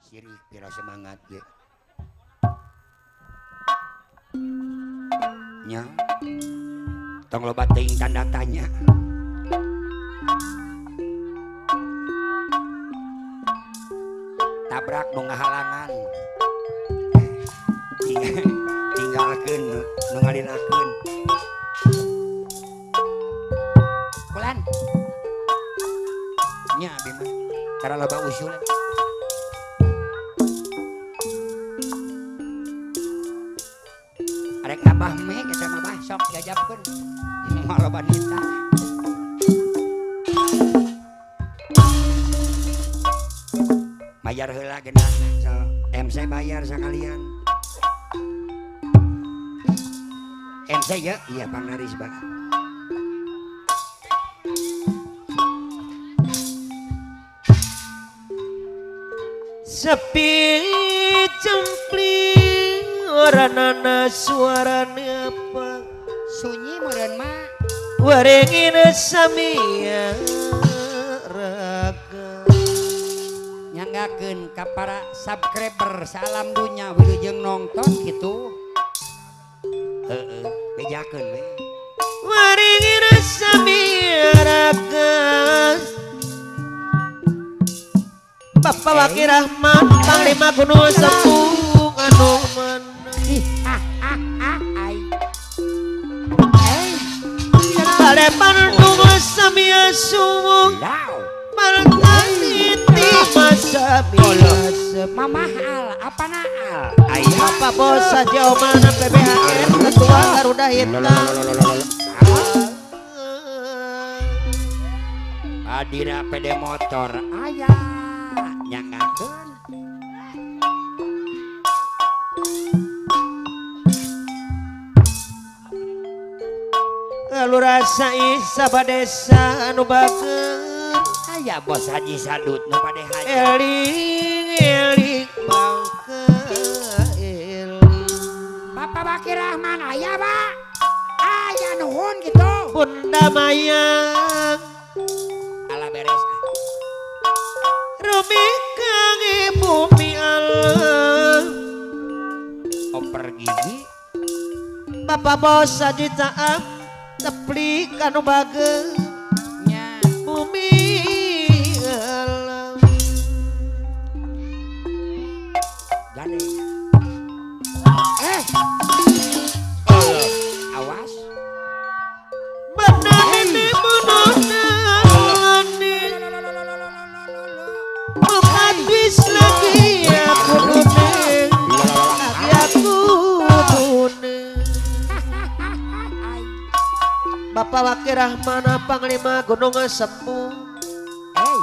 Sirih pira semangat ge. Nya. Tong loba teuing tanda tanya. Tabrak nu ngahalangan. Tinggalkeun nu ngalinakeun. Kulan. Nya abi mah. Cara loba usul. Arek abah meh kita mah bah sok diajabkeun. Moal loba nita. Bayar heula genah. So, MC bayar sakalian. MC ya? Iya Bang Naris Bang. Sepi cempling oranana suarana apa Sunyi meureun mah. warengin samia raga Nyanggakeun ka para subscriber salam dunya wilujeng nonton gitu. Heeh, bejakeun we. warengin samia raga Bapak Wakil Rahman Panglima Gunung Sempung anu mana Ai. Balepan Nunggu Samia Sumung Daw. Maltani Tima Samia Mamahal apa naal? Bapak Bos Sajau Mana PBHR Ketua Garuda Hitam Adira pede motor aya nyanggakeun. Lalu rasai sabadesa anu bageun Aya Bos Haji Sadut nu pade haji. eling bangka eling Bapak Bakir Rahman aya, Pak. Aya nuhun gitu. Bunda Mayang Ala beres. Rumi kang bumi Allah Oper gigi. Bapak Bos Haji Taap teplik anu bageun Nya. bumi Allah Gane. Awas. Benani munonani Habis lagi aku duning Lagi aku duning Bapak Wakil Rahman Panglima Gunung Sempung Hey.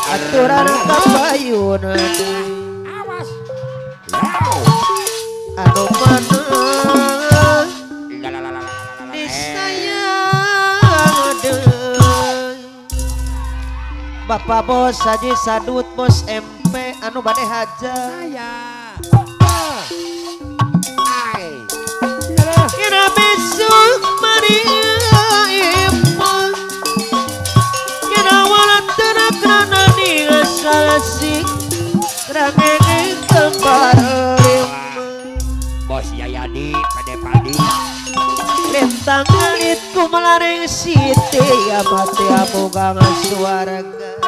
Aturan kapayunan Awas. Wow. Anu mana Lalalala. disayang deui Bapak Bos Haji Sadut Bos MP anu bade haja Aya. Ai. kira besok Maria Ibu kira walat terak rana ningasalasi rangenge kembar lima Bos Yayadi pade padi. lintang alit kumelaring siti ya mati amugang suaraga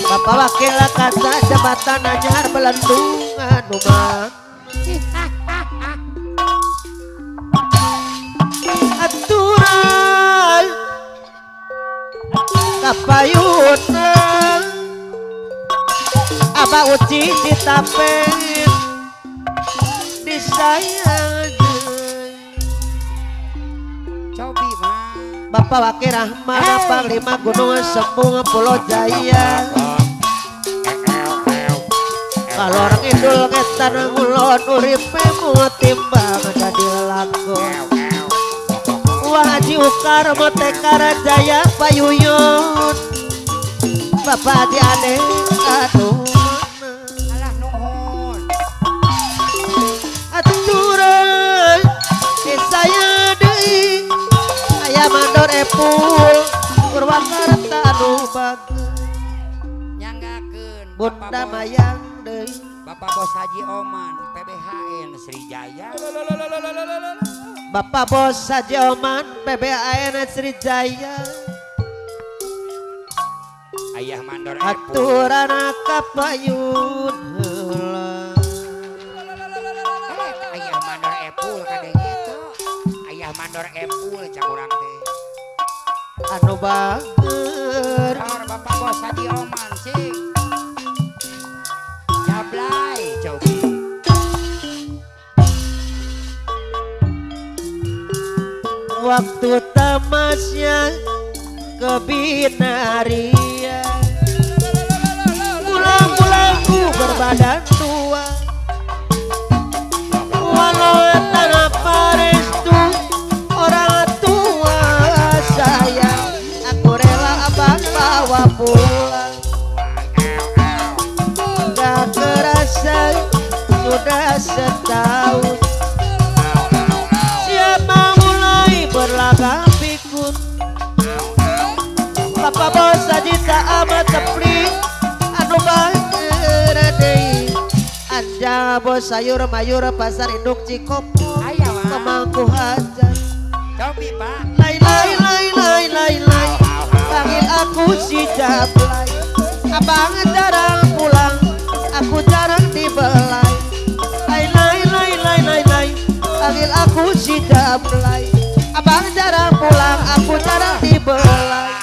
Bapak Wakil kata jabatan anyar belendungan rumah aturan kapayunan Abah uci ditapeng disayang Cobi mah. Bapak Wakil Rahman Panglima Gunung Sempung Pulau Jaya kalau orang idul ngetan ngulon uripe mau timbang jadi lelakon Wah Haji Ukar Motekar Jaya Payuyun Bapak Haji Ade aduh Alah nuhun. aturan saya deui aya mandor epul Purwakarta anu bagus nyanggakeun Bunda mayang deui Bapak Bos Haji Oman PBHN Srijaya Bapak Bos Haji Oman PBHN Srijaya Ayah Mandor aturana kapayun heula Ayah Mandor Epul kadenge itu Ayah Mandor Epul cak urang teh anu bager Bapak Bos Haji Oman sing Jablay cobi waktu tamasya ke Binaria pulang-pulangku berbadan tua walau tanah parestu orang tua saya aku rela abang bawa pulang gak kerasa sudah setahun siapa mulai berlagak pikun Bapak Bos Haji tak amat teplik anu bager deui anja bos sayur mayur pasar induk Cikopo Aya mah kemangku hajar cobi Pak lai panggil aku si Jablay abang jarang pulang aku jarang dibelai lai panggil aku si Jablay abang jarang pulang aku jarang dibelai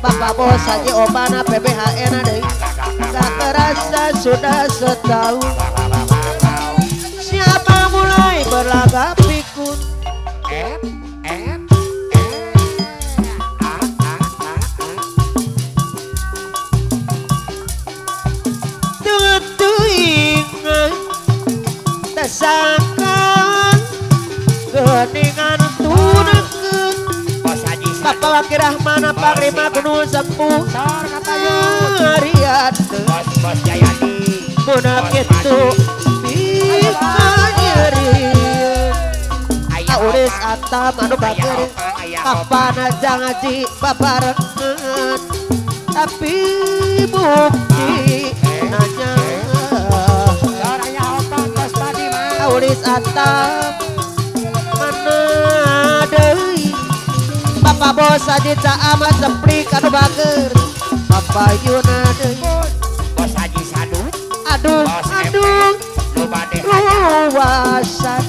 Bapak Bos Haji Oman PBHN deui gak kerasa sudah setahun siapa mulai berlagak pikun tersangkan geningan tunekeun Bapak Wakil Rahman Panglima Gunung Sepuh Sor katayun Rian Bos Jayadi Muna kitu bisa nyerieun Auris atam anu bageri kapan aja ngaji babarengan tapi bukti nanya Sor aya opat Bos Padi mah Auris atam mana deui Bapak Bos Haji tak amat seplik anu bager Bapak Yuna deui Bos Haji Sadut aduh lu bade luasan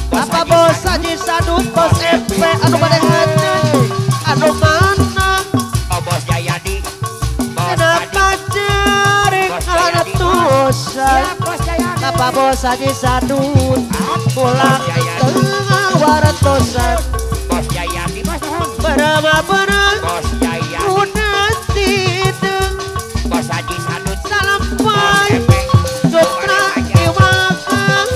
Bapak Bos Haji Sadut Bos MP anu bade hati anu mana Bos Jayadi Bos kenapa cari kana tusan Bos Jayadi Bapak Bos Haji Sadut pulang tengah wartosan Bos Jayadi Bos Nuhun berapa bener Bos Jayadi udah tidak Bos Haji Sadut sampai sutra iwakan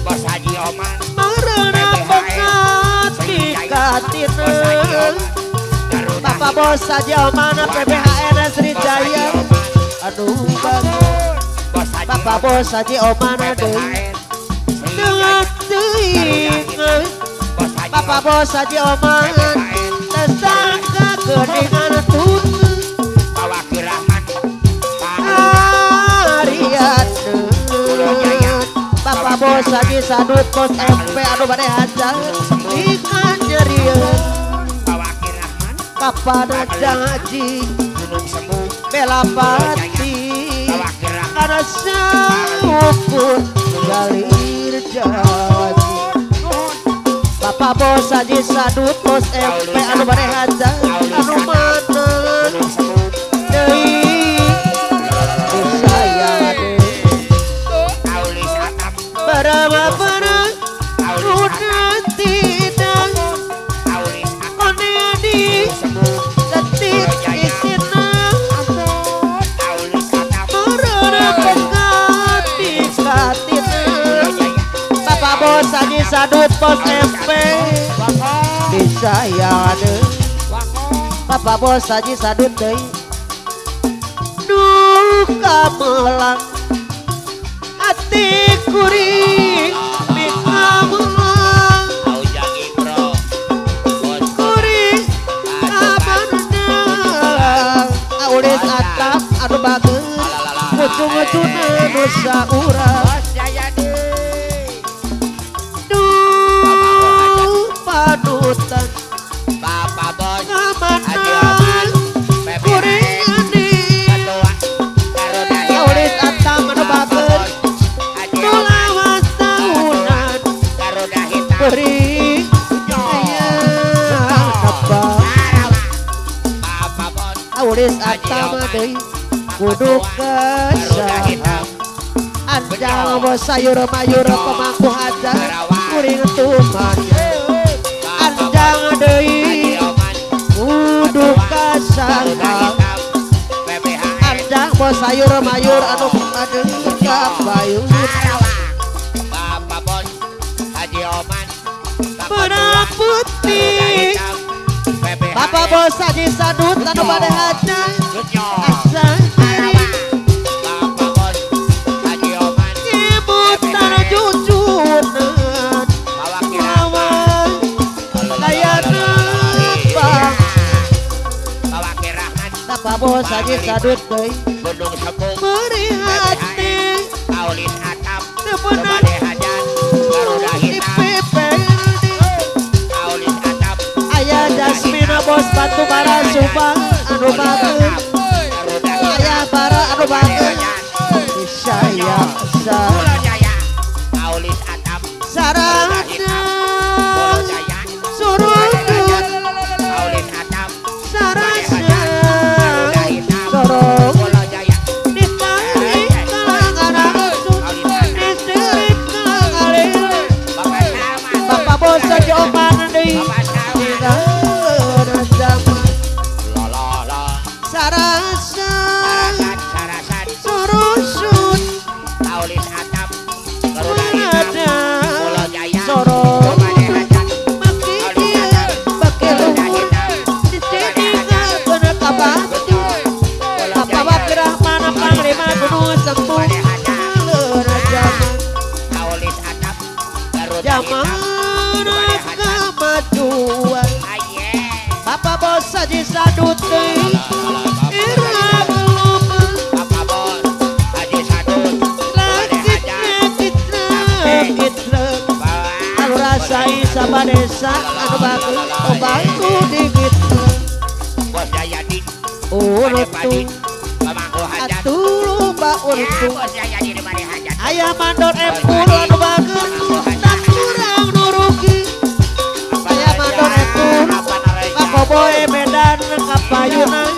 Bos Haji Oman marana pekat dikatina Bapak Bos Haji Oman PBHN Srijaya aduh bagus Bapak Bos Haji Oman deui dengan teuing Bapak Bos Haji Oman tersangka geningan tuneun Wakil Rahman Arian Bapak Bos Haji Sadut Bos MP anu bade hajar ikan nyerieun Wakil Rahman kapan aja ngaji Gunung Semu bela pati Wakil Rahman karena syukur galir jawaji Bapak Bos Haji Sadut Bos MP anu bade hajar anu mana Gunung Semu deui saya deui Aulis Atap berapa bener udah tidak Aulis Atap konedi Semu detik isina Aulis Atap marana pekat dikatina Bapak Bos Haji Sadut Bos MP bisa ya deui Bapak Bos Haji Sadut deui duka melang hati kuring bika melang Aujang Ibro Bos kuring kapan bagus ujung-ujungna dosa urang Bos Jayadi duh panutan Bapak Bos Haji ngamanan Oman PPHN kuringani Ketua Garuda kaulis atam anu Bapak bagus Bos Haji Oman nulawas tahunan Garuda Hitam beri aya nebak Bapak Bos kaulis atam deui kudu Garuda kesah Hitam anjang bos sayur mayur pemangku haja kuring tuman anjang deui Haji Oman kudu Garuda kasah Hitam PPHN anjang bos sayur mayur anu padeng kabayun Bapak Bos Haji Oman Berat putih PPHN Bapak bos haji sadut anu bade haja asa Bapak Bos Haji Oman nyebutan jujunan bawa kirama lawan layana bang bawa kiraman Bapak bos haji sadut deui Gunung Sembung beri hati Aulis Atap Temenan Kebade Hajan Garuda Hitam IPPLD Aulis Atap aya Jasmina bos batu bara subang anu bagus Garuda aya bara anu bagus saya Pulau Jaya Aulis Atap sarana Pulau Jaya surudut Aulis Atap sarasa Garuda Hitam sorong Pulau Jaya ditarik kalangan langsung disirik kalangan Bapak Salman Bapak bos saja oman deui Bapak Salman tinggalna zaman Lololo sarasa Sarasan surusut Aulis Atap Garuda Hitam ada Pulau Jaya sorong Kebade Hajan makin bakil ditinggal kena kabatu Bapak Wakirah mana panglima gunung sembung Kebade Hajan leuna zaman Aulis Atap Garuda zaman Hitam Kebade Hajan kemajuan Aye Bapak bos haji sadut deui ira belum Bapak Bos Haji Sadut Kebade Hajan kita anu rasai sabadesa anu bagus obantu digit Bos Jayadi Bade urut Padin Pemangku Hajan atuh ba Ya urut Bos Jayadi di Bade Hajan aya mandor empul anu bagus tak kurang nuruki aya mandor empul kapoboy medan kapayunan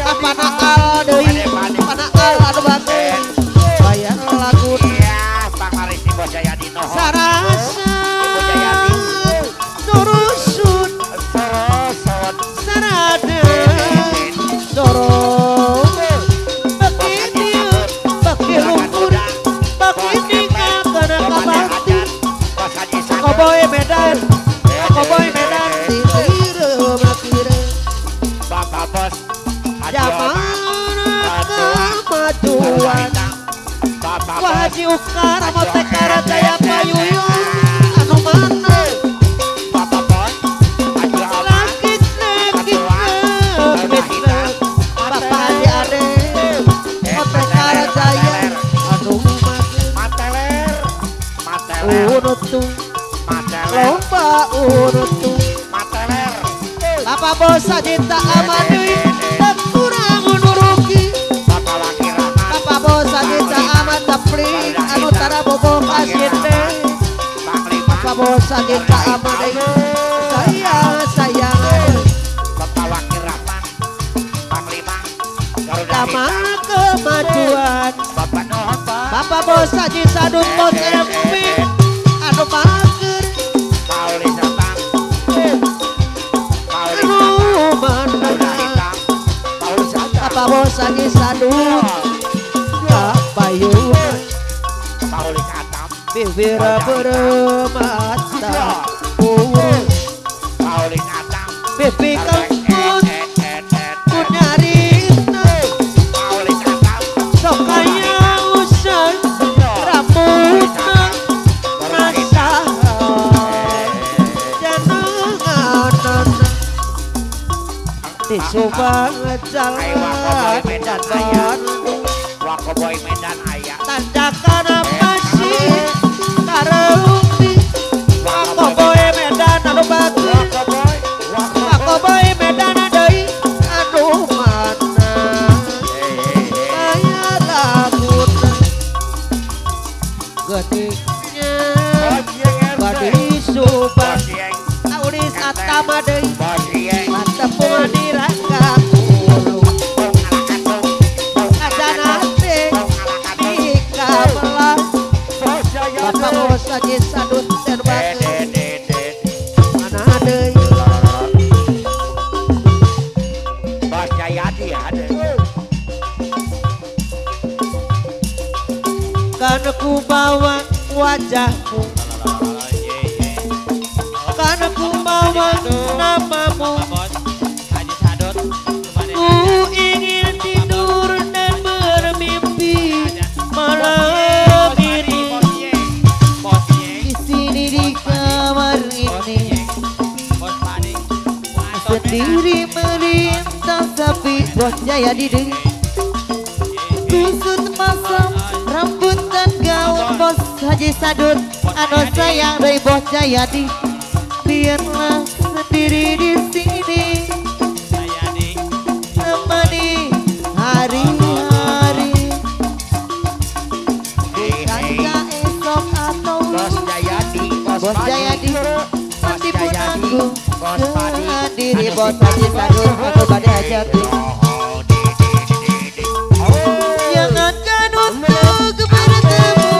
kapanakal deui panakal anu bagus bayar lagu Ya Bang Marisi Bos Jayadi Noho sarasa nurusun Sorosot sarada sorong begini bagi lumpur begini kena kabati Bos Haji Sadut koboy medan tira makira Bapak Bos Haji zaman kemajuan Bapak Bos Wahaji Ukar motekara jaya payuyun anu mana Bapak Bos Haji Oman langit Bapak Haji Ade motekara jaya anu mana Mateler Mateler unutu Mateler lomba unutu Mateler Bapak bos Adita Amadi tak kurang nuruki Bapak Wakirahman Bapak bos Adita Amat Taplik anu tara bobo kasinde Panglima Bapak bos Adita Amadi sayang Bapak Wakirahman Panglima Garuda Taman Hitam kemajuan Bapak Nuhun Pak Bapak bos Haji Sadut bos MP anu mager Paulis Satang Paulis anu Satang Garuda mana Hitam Paulis Satang Bapak bos Haji Sadut kapayun Paulis Satang bibir bermata urus Paulis Satang pipi kemput kunyarina Paulis Satang sok kaya usah rambutna rasa jangan di subang jalan dan Akana masih kareupi Wakoboy Medan anu bagus Wakoboy Medan deui anu mana aya laguna gedenya badi subah aulis atama deui mantepun dirangkap ulu kadanate di kabelah Bapak Bos Haji Sadut dan Batu mana deui Bos Jayadi ada karena ku bawa wajahmu karena ku bawa namamu ku ingin tidur dan bermimpi malam ini di sini di kamar ini sendiri melintas sepi Bos Jayadi deui kusut masam rambut dan gaun Bos Haji Sadut anu sayang dari Bos Jayadi biarlah sendiri di sini temani hari-hari bukankah esok atau Bos Jayadi nanti pun aku sendiri Bos Haji Sadut anu badai hajati jangankan untuk bertemu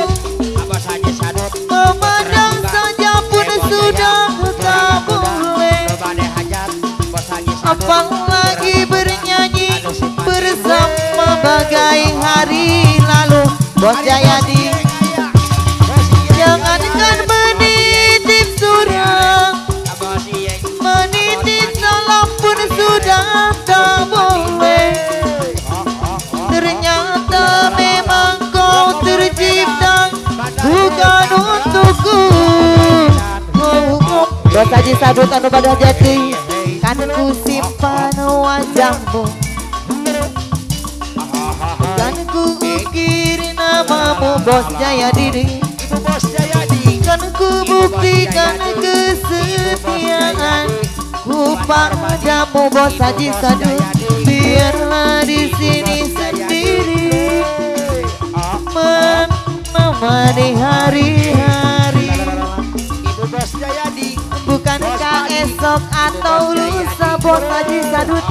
memandang saja pun sudah tak boleh apalagi bernyanyi bersama bagai hari lalu Bos Jayadi jangankan menitip surat menitip salam pun sudah tak boleh ternyata memang kau tercipta bukan untukku Bos Haji Sadut anu pada jati kan ku simpan wajahmu kan ku ukir namamu Bos Jayadi kan ku buktikan kesetiaan ku padamu Bos Haji Sadut biarlah di sini sendiri menemani hari-hari bukankah esok atau lusa Bos Haji Sadut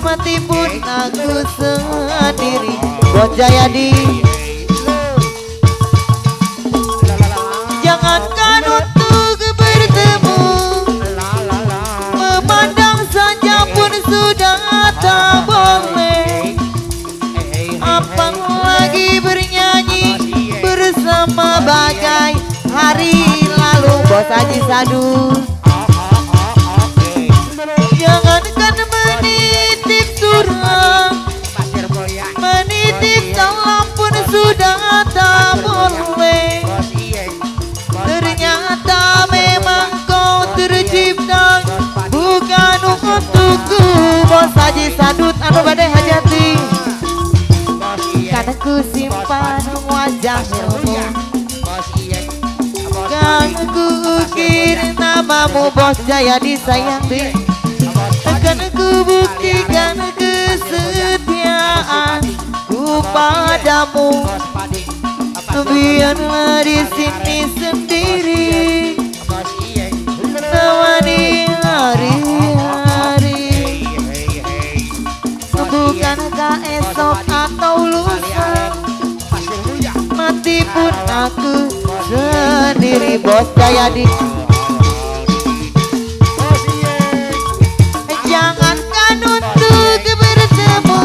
mati pun aku sendiri Bos Jayadi jangankan untuk bertemu memandang saja pun sudah tak boleh apalagi bernyanyi bersama bagai hari lalu Bos Haji Sadut jangankan menitip surat menitip salam pun sudah tak boleh ternyata memang kau tercipta bukan untukku Bos Haji Sadut anu badai hajati karena ku simpan wajahmu karena ku ukir namamu Bos Jayadi sayang deh karena ku buktikan kesetiaan ku padamu biarlah di sini sendiri menemani hari-hari bukankah esok atau lusa mati pun aku sendiri Bos Jayadi jangankan untuk bertemu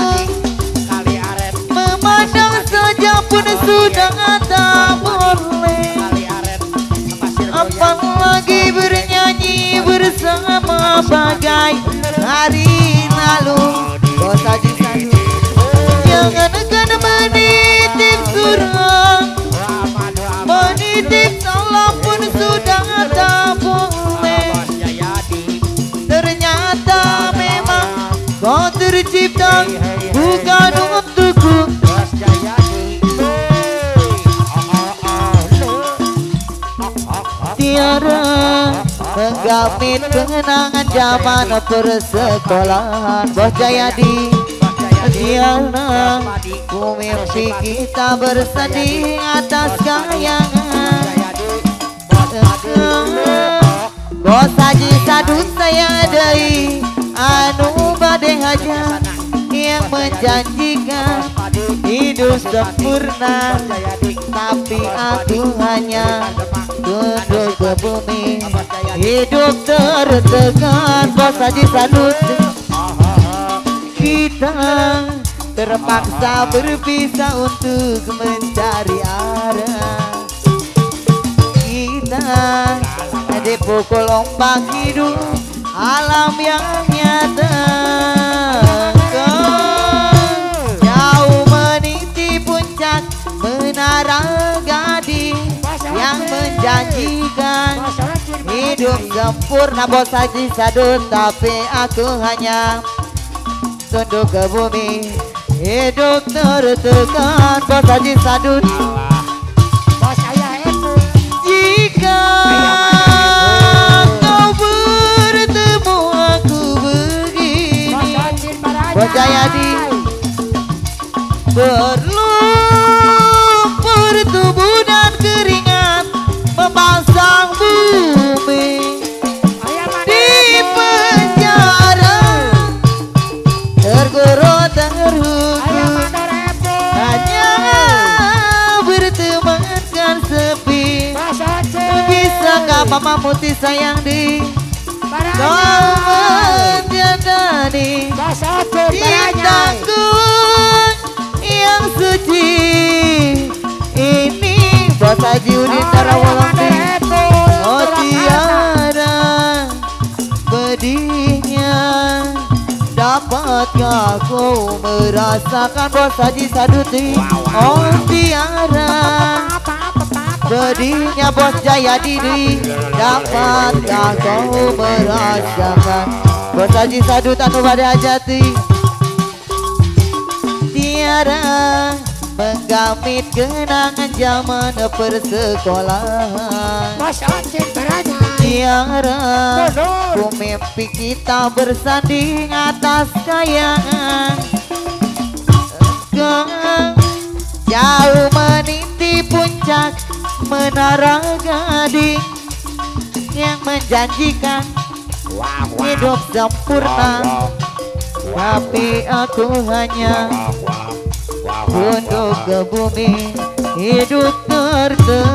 memandang saja pun sudah tak boleh apalagi bernyanyi bersama bagai hari lalu Bos Haji Sadut jangankan menitip surat menitip salam pun sudah tak boleh ternyata memang kau tercipta bukan untukku menggamit kenangan zaman persekolahan. Bos Jayadi Diana, ku mimpi kita bersanding atas kayangan. Bos Haji Sadut saya dei anu bade hajat yang menjanjikan hidup sempurna, tapi aku hanya duduk ke bumi hidup tertekan. Bos Haji Sadut, kita terpaksa berpisah untuk mencari arah. Kita dipukul ombak hidup alam yang nyata. Jauh meniti puncak menara gading yang menjanjikan hidup sempurna. Bos Haji Sadut, tapi aku hanya tunduk ke bumi hidup tertekan. Bos Haji Sadut, jika kau bertemu aku begini, Bos Jayadi, berlumpur tubuh dan keringat memasang bumi di penjara, tergurau terhukum hanya bertemankan sepi. Bisakah mama putih sayang di kau menjadi cintaku yang suci ini. Bos Haji Udin Tarawalandi, oh tiada pedihnya dapatkah kau merasakan. Bos Haji Sadut, oh tiada pedihnya. Bos Jayadi, dapatkah kau merasakan. Bos Haji Sadut anu bade hajati, tiada menggamit kenangan zaman persekolahan. Tiada ku mimpi kita bersanding atas kayangan. Jauh meniti puncak menara gading yang menjanjikan hidup sempurna, tapi aku hanya tunduk ke bumi hidup tertekan.